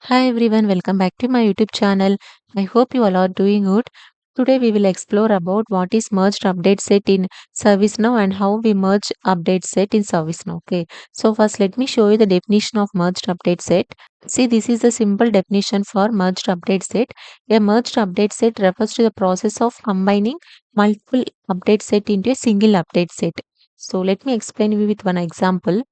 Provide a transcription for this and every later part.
Hi everyone, welcome back to my YouTube channel. I hope you all are doing good. Today we will explore about what is merged update set in ServiceNow and how we merge update set in ServiceNow. Okay, so first let me show you the definition of merged update set. See, this is the simple definition for merged update set. A merged update set refers to the process of combining multiple update set into a single update set. So let me explain you with one example.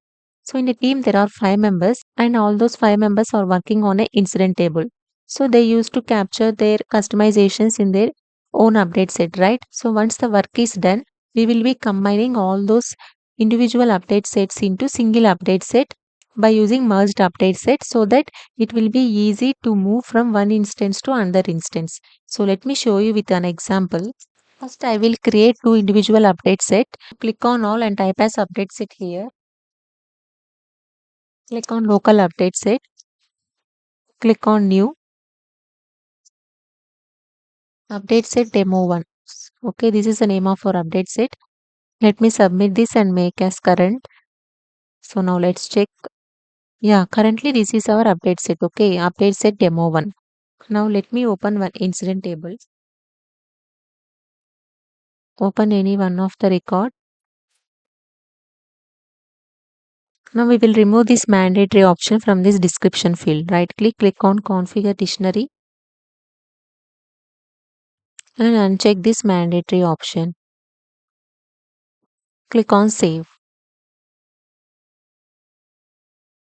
So in a team, there are five members, and all those five members are working on an incident table. So they used to capture their customizations in their own update set, right? So once the work is done, we will be combining all those individual update sets into single update set by using merged update set so that it will be easy to move from one instance to another instance. So let me show you with an example. First, I will create two individual update set. Click on all and type as update set here. Click on local update set. Click on new update set demo 1. Okay, this is the name of our update set. Let me submit this and make as current. So now let's check. Yeah, currently this is our update set. Okay, update set demo 1. Now let me open one incident table. Open any one of the record. Now we will remove this mandatory option from this description field. Right click on configure dictionary and uncheck this mandatory option. Click on save.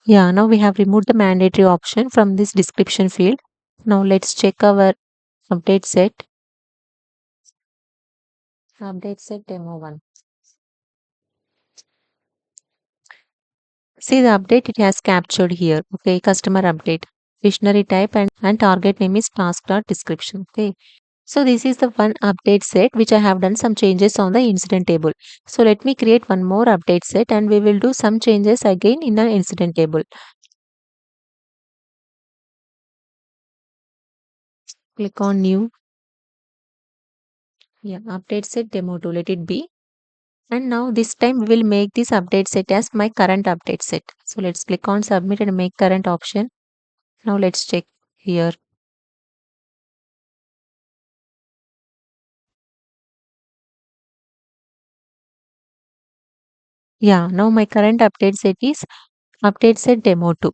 Yeah, now we have removed the mandatory option from this description field. Now let's check our update set. Update set demo 1. See the update it has captured here. Okay, customer update. Dictionary type and target name is task.description. Okay. So this is the one update set which I have done some changes on the incident table. So let me create one more update set and we will do some changes again in the incident table. Click on new. Yeah, update set demo 2. Let it be. And now this time we will make this update set as my current update set. So let's click on submit and make current option. Now let's check here. Yeah, now my current update set is update set demo 2.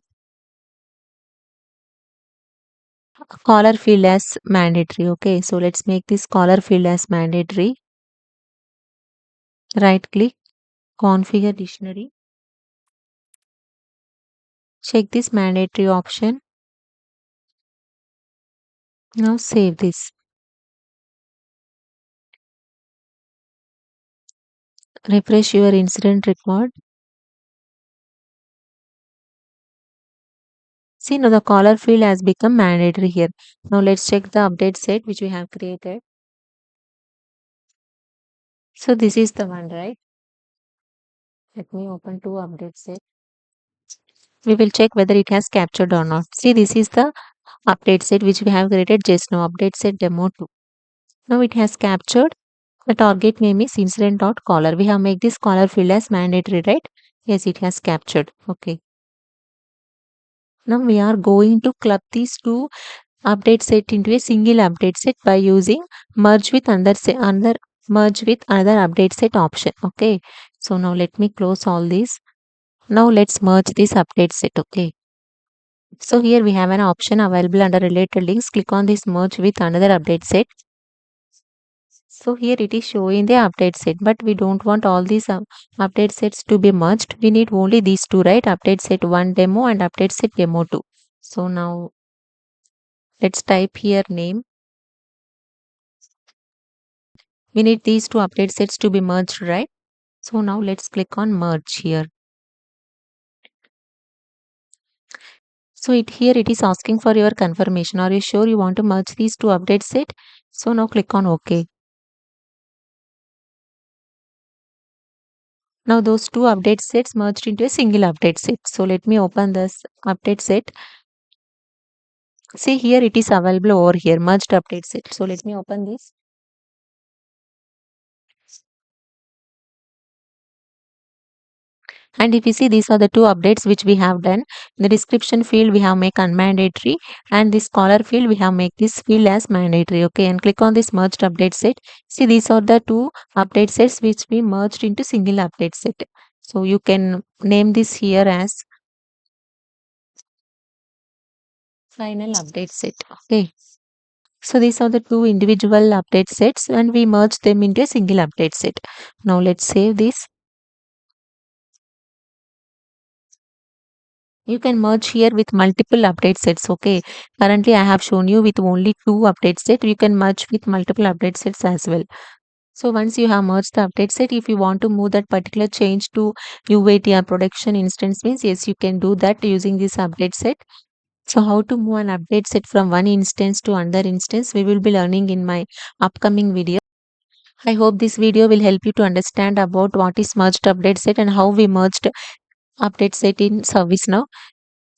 Caller field as mandatory. Okay, so let's make this caller field as mandatory. Right click, configure dictionary. Check this mandatory option. Now save this. Refresh your incident record. See now the caller field has become mandatory here. Now let's check the update set which we have created. So this is the one, right? Let me open two update set. We will check whether it has captured or not. See, this is the update set which we have created just now. Update set demo 2. Now it has captured. The target name is incident.caller. We have made this caller field as mandatory, right? Yes, it has captured. Okay. Now we are going to club these two update set into a single update set by using merge with merge with another update set option. Okay. So now let me close all these. Now let's merge this update set. Okay. So here we have an option available under related links. Click on this merge with another update set. So here it is showing the update set, but we don't want all these update sets to be merged. We need only these two, right? Update set 1 demo and update set demo 2. So now let's type here name. We need these two update sets to be merged, right? So now let's click on merge here. So here it is asking for your confirmation. Are you sure you want to merge these two update set? So now click on OK. Now those two update sets merged into a single update set. So let me open this update set. See here it is available over here, merged update set. So let me open this. And if you see, these are the two updates which we have done. In the description field, we have make unmandatory, and this scholar field, we have make this field as mandatory. Okay, and click on this merged update set. See, these are the two update sets which we merged into single update set. So you can name this here as final update set. Okay. So these are the two individual update sets and we merge them into a single update set. Now let's save this. You can merge here with multiple update sets. Okay. Currently I have shown you with only two update set. You can merge with multiple update sets as well. So once you have merged the update set, if you want to move that particular change to UAT or production instance means yes, you can do that using this update set. So how to move an update set from one instance to another instance, we will be learning in my upcoming video. I hope this video will help you to understand about what is merged update set and how we merged update set in ServiceNow.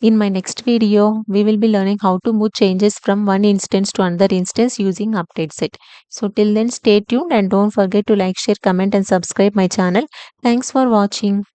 In my next video, we will be learning how to move changes from one instance to another instance using update set. So till then, stay tuned and don't forget to like, share, comment and subscribe my channel. Thanks for watching.